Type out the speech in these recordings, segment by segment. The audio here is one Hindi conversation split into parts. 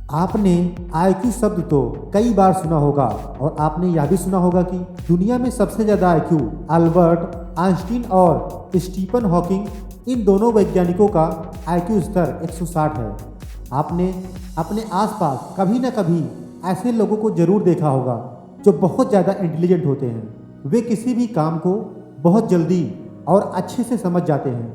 आपने आईक्यू शब्द तो कई बार सुना होगा और आपने यह भी सुना होगा कि दुनिया में सबसे ज्यादा आईक्यू अल्बर्ट आइंस्टीन और स्टीफन हॉकिंग इन दोनों वैज्ञानिकों का आईक्यू स्तर 160 है। आपने अपने आसपास कभी न कभी ऐसे लोगों को जरूर देखा होगा जो बहुत ज़्यादा इंटेलिजेंट होते हैं। वे किसी भी काम को बहुत जल्दी और अच्छे से समझ जाते हैं।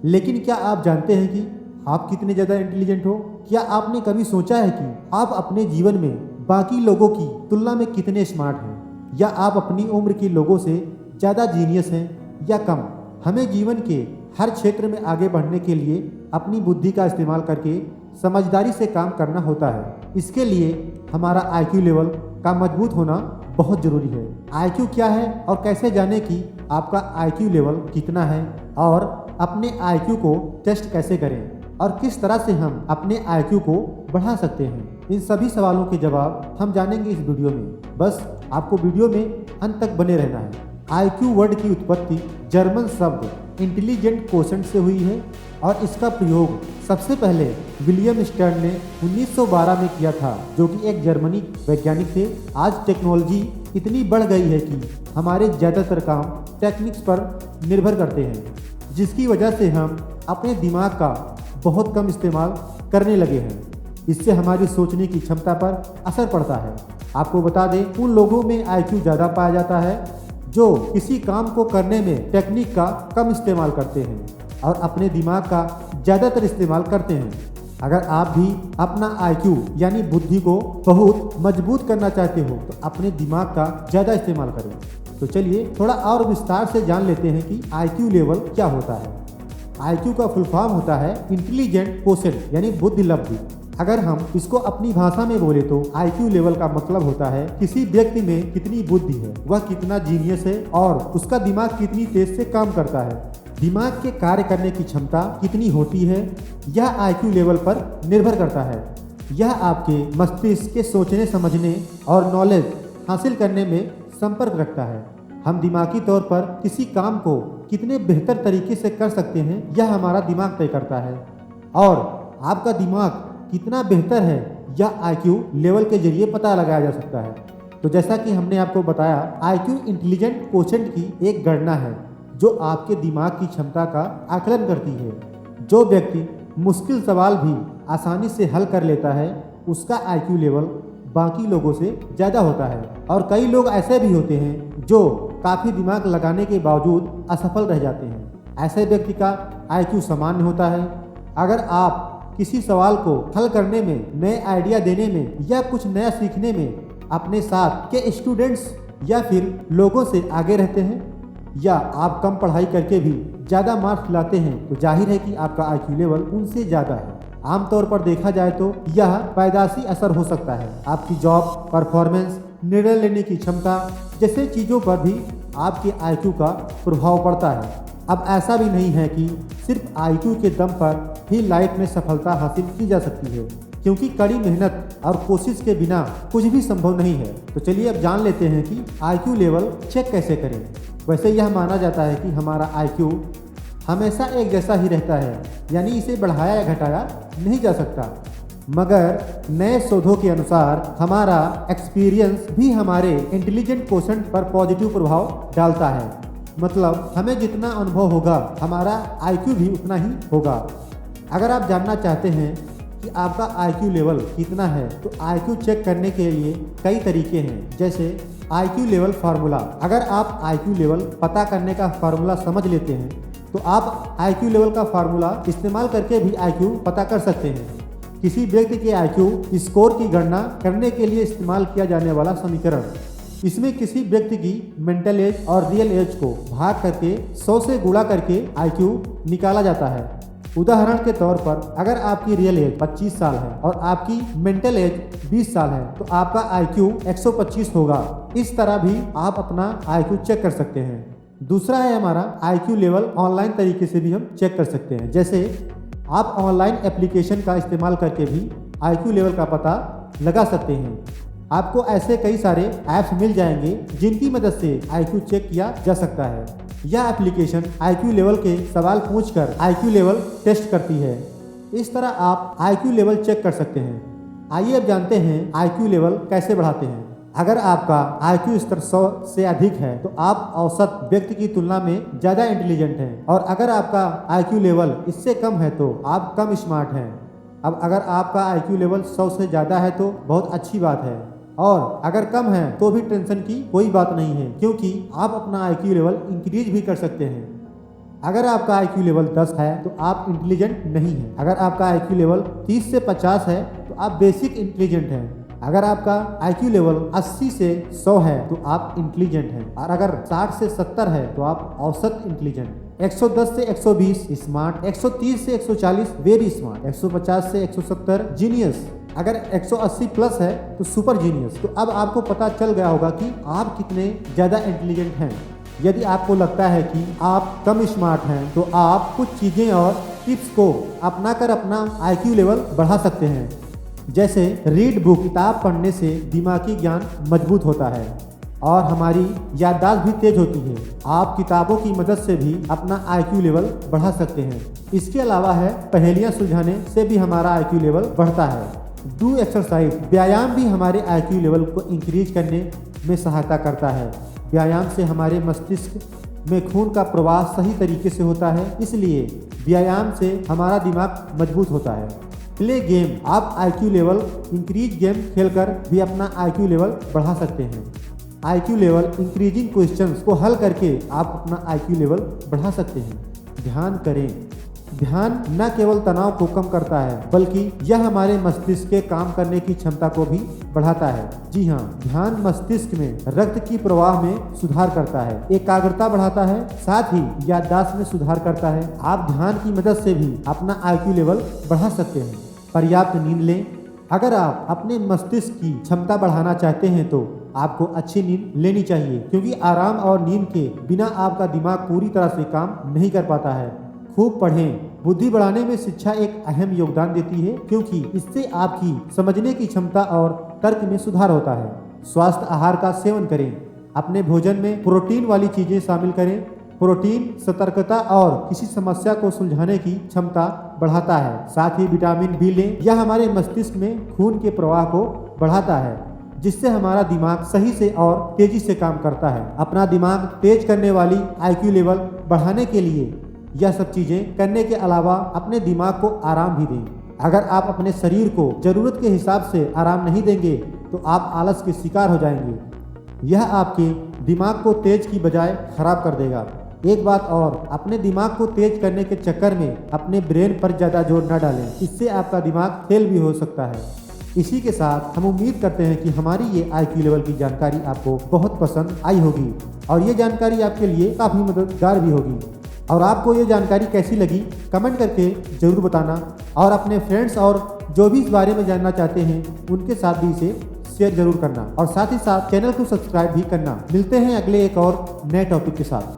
लेकिन क्या आप जानते हैं कि आप कितने ज़्यादा इंटेलिजेंट हो? क्या आपने कभी सोचा है कि आप अपने जीवन में बाकी लोगों की तुलना में कितने स्मार्ट हैं? या आप अपनी उम्र के लोगों से ज़्यादा जीनियस हैं या कम? हमें जीवन के हर क्षेत्र में आगे बढ़ने के लिए अपनी बुद्धि का इस्तेमाल करके समझदारी से काम करना होता है। इसके लिए हमारा आईक्यू लेवल का मजबूत होना बहुत ज़रूरी है। आईक्यू क्या है और कैसे जाने कि आपका आईक्यू लेवल कितना है, और अपने आईक्यू को टेस्ट कैसे करें, और किस तरह से हम अपने आईक्यू को बढ़ा सकते हैं, इन सभी सवालों के जवाब हम जानेंगे इस वीडियो में। बस आपको वीडियो में अंत तक बने रहना है। आईक्यू वर्ड की उत्पत्ति जर्मन शब्द इंटेलिजेंट क्वोशेंट से हुई है और इसका प्रयोग सबसे पहले विलियम स्टर्न ने 1912 में किया था, जो कि एक जर्मनी वैज्ञानिक थे। आज टेक्नोलॉजी इतनी बढ़ गई है कि हमारे ज़्यादातर काम टेक्निक्स पर निर्भर करते हैं, जिसकी वजह से हम अपने दिमाग का बहुत कम इस्तेमाल करने लगे हैं। इससे हमारी सोचने की क्षमता पर असर पड़ता है। आपको बता दें, उन लोगों में आईक्यू ज़्यादा पाया जाता है जो किसी काम को करने में टेक्निक का कम इस्तेमाल करते हैं और अपने दिमाग का ज़्यादातर इस्तेमाल करते हैं। अगर आप भी अपना आईक्यू यानी बुद्धि को बहुत मजबूत करना चाहते हो तो अपने दिमाग का ज़्यादा इस्तेमाल करें। तो चलिए थोड़ा और विस्तार से जान लेते हैं कि आईक्यू लेवल क्या होता है। आईक्यू का फुल फॉर्म होता है इंटेलिजेंट क्वोशेंट यानी बुद्धि लब्धि। अगर हम इसको अपनी भाषा में बोले तो आईक्यू लेवल का मतलब होता है किसी व्यक्ति में कितनी बुद्धि है, वह कितना जीनियस है और उसका दिमाग कितनी तेज से काम करता है। दिमाग के कार्य करने की क्षमता कितनी होती है, यह आईक्यू लेवल पर निर्भर करता है। यह आपके मस्तिष्क के सोचने समझने और नॉलेज हासिल करने में संपर्क रखता है। हम दिमागी तौर पर किसी काम को कितने बेहतर तरीके से कर सकते हैं, यह हमारा दिमाग तय करता है। और आपका दिमाग कितना बेहतर है यह आईक्यू लेवल के जरिए पता लगाया जा सकता है। तो जैसा कि हमने आपको बताया, आईक्यू इंटेलिजेंट क्वोशेंट की एक गणना है जो आपके दिमाग की क्षमता का आकलन करती है। जो व्यक्ति मुश्किल सवाल भी आसानी से हल कर लेता है उसका आईक्यू लेवल बाकी लोगों से ज़्यादा होता है। और कई लोग ऐसे भी होते हैं जो काफ़ी दिमाग लगाने के बावजूद असफल रह जाते हैं। ऐसे व्यक्ति का आईक्यू सामान्य होता है। अगर आप किसी सवाल को हल करने में, नए आइडिया देने में या कुछ नया सीखने में अपने साथ के स्टूडेंट्स या फिर लोगों से आगे रहते हैं, या आप कम पढ़ाई करके भी ज़्यादा मार्क्स लाते हैं, तो जाहिर है कि आपका आईक्यू लेवल उनसे ज़्यादा है। आमतौर पर देखा जाए तो यह पैदाशी असर हो सकता है। आपकी जॉब परफॉर्मेंस, निर्णय लेने की क्षमता जैसे चीज़ों पर भी आपके आईक्यू का प्रभाव पड़ता है। अब ऐसा भी नहीं है कि सिर्फ आईक्यू के दम पर ही लाइफ में सफलता हासिल की जा सकती है, क्योंकि कड़ी मेहनत और कोशिश के बिना कुछ भी संभव नहीं है। तो चलिए अब जान लेते हैं कि आईक्यू लेवल चेक कैसे करें। वैसे यह माना जाता है कि हमारा आईक्यू हमेशा एक जैसा ही रहता है, यानी इसे बढ़ाया या घटाया नहीं जा सकता। मगर नए शोधों के अनुसार हमारा एक्सपीरियंस भी हमारे इंटेलिजेंट क्वोशेंट पर पॉजिटिव प्रभाव डालता है। मतलब हमें जितना अनुभव होगा हमारा आईक्यू भी उतना ही होगा। अगर आप जानना चाहते हैं कि आपका आईक्यू लेवल कितना है तो आईक्यू चेक करने के लिए कई तरीके हैं, जैसे आईक्यू लेवल फार्मूला। अगर आप आईक्यू लेवल पता करने का फार्मूला समझ लेते हैं तो आप आईक्यू लेवल का फार्मूला इस्तेमाल करके भी आईक्यू पता कर सकते हैं। किसी व्यक्ति के आईक्यू स्कोर की गणना करने के लिए इस्तेमाल किया जाने वाला समीकरण। इसमें किसी व्यक्ति की मेंटल एज और रियल एज को भाग करके 100 से गुणा करके आईक्यू निकाला जाता है। उदाहरण के तौर पर अगर आपकी रियल एज 25 साल है और आपकी मेंटल एज 20 साल है तो आपका आईक्यू 125 होगा। इस तरह भी आप अपना आईक्यू चेक कर सकते हैं। दूसरा है हमारा आईक्यू लेवल ऑनलाइन तरीके से भी हम चेक कर सकते हैं। जैसे आप ऑनलाइन एप्लीकेशन का इस्तेमाल करके भी आईक्यू लेवल का पता लगा सकते हैं। आपको ऐसे कई सारे ऐप्स मिल जाएंगे जिनकी मदद से आईक्यू चेक किया जा सकता है। यह एप्लीकेशन आईक्यू लेवल के सवाल पूछकर आईक्यू लेवल टेस्ट करती है। इस तरह आप आईक्यू लेवल चेक कर सकते हैं। आइए अब जानते हैं IQ लेवल कैसे बढ़ाते हैं। अगर आपका IQ स्तर 100 से अधिक है तो आप औसत व्यक्ति की तुलना में ज़्यादा इंटेलिजेंट हैं, और अगर आपका IQ लेवल इससे कम है तो आप कम स्मार्ट हैं। अब अगर आपका IQ लेवल 100 से ज़्यादा है तो बहुत अच्छी बात है, और अगर कम है तो भी टेंशन की कोई बात नहीं है, क्योंकि आप अपना IQ लेवल इंक्रीज भी कर सकते हैं। अगर आपका IQ लेवल 10 है तो आप इंटेलिजेंट नहीं हैं। अगर आपका IQ लेवल 30 से 50 है तो आप बेसिक इंटेलिजेंट हैं। अगर आपका IQ लेवल 80 से 100 है तो आप इंटेलिजेंट हैं, और अगर 60 से 70 है तो आप औसत इंटेलिजेंट। 110 से 120 स्मार्ट, 130 से 140 वेरी स्मार्ट, 150 से 170 जीनियस, अगर 180 प्लस है तो सुपर जीनियस। तो अब आपको पता चल गया होगा कि आप कितने ज़्यादा इंटेलिजेंट हैं। यदि आपको लगता है कि आप कम स्मार्ट हैं तो आप कुछ चीज़ें और टिप्स को अपनाकर अपना IQ लेवल बढ़ा सकते हैं। जैसे रीड बुक, किताब पढ़ने से दिमागी ज्ञान मजबूत होता है और हमारी याददाश्त भी तेज होती है। आप किताबों की मदद से भी अपना IQ लेवल बढ़ा सकते हैं। इसके अलावा है पहेलियाँ सुलझाने से भी हमारा IQ लेवल बढ़ता है। डू एक्सरसाइज, व्यायाम भी हमारे IQ लेवल को इंक्रीज करने में सहायता करता है। व्यायाम से हमारे मस्तिष्क में खून का प्रवाह सही तरीके से होता है, इसलिए व्यायाम से हमारा दिमाग मजबूत होता है। प्ले गेम, आप IQ लेवल इंक्रीज गेम खेलकर भी अपना IQ लेवल बढ़ा सकते हैं। IQ लेवल इंक्रीजिंग क्वेश्चंस को हल करके आप अपना IQ लेवल बढ़ा सकते हैं। ध्यान करें, ध्यान न केवल तनाव को कम करता है बल्कि यह हमारे मस्तिष्क के काम करने की क्षमता को भी बढ़ाता है। जी हाँ, ध्यान मस्तिष्क में रक्त की प्रवाह में सुधार करता है, एकाग्रता बढ़ाता है, साथ ही याददाश्त में सुधार करता है। आप ध्यान की मदद से भी अपना IQ लेवल बढ़ा सकते हैं। पर्याप्त नींद लें, अगर आप अपने मस्तिष्क की क्षमता बढ़ाना चाहते हैं तो आपको अच्छी नींद लेनी चाहिए, क्योंकि आराम और नींद के बिना आपका दिमाग पूरी तरह से काम नहीं कर पाता है। खूब पढ़ें, बुद्धि बढ़ाने में शिक्षा एक अहम योगदान देती है, क्योंकि इससे आपकी समझने की क्षमता और तर्क में सुधार होता है। स्वस्थ आहार का सेवन करें, अपने भोजन में प्रोटीन वाली चीजें शामिल करें। प्रोटीन सतर्कता और किसी समस्या को सुलझाने की क्षमता बढ़ाता है। साथ ही विटामिन B लें, यह हमारे मस्तिष्क में खून के प्रवाह को बढ़ाता है, जिससे हमारा दिमाग सही से और तेजी से काम करता है। अपना दिमाग तेज करने वाली IQ लेवल बढ़ाने के लिए यह सब चीजें करने के अलावा अपने दिमाग को आराम भी दें। अगर आप अपने शरीर को जरूरत के हिसाब से आराम नहीं देंगे तो आप आलस के शिकार हो जाएंगे। यह आपके दिमाग को तेज की बजाय खराब कर देगा। एक बात और, अपने दिमाग को तेज करने के चक्कर में अपने ब्रेन पर ज़्यादा जोर न डालें, इससे आपका दिमाग फेल भी हो सकता है। इसी के साथ हम उम्मीद करते हैं कि हमारी ये IQ लेवल की जानकारी आपको बहुत पसंद आई होगी, और ये जानकारी आपके लिए काफ़ी मददगार भी होगी। और आपको ये जानकारी कैसी लगी कमेंट करके ज़रूर बताना, और अपने फ्रेंड्स और जो भी इस बारे में जानना चाहते हैं उनके साथ भी इसे शेयर जरूर करना, और साथ ही साथ चैनल को सब्सक्राइब भी करना। मिलते हैं अगले एक और नए टॉपिक के साथ।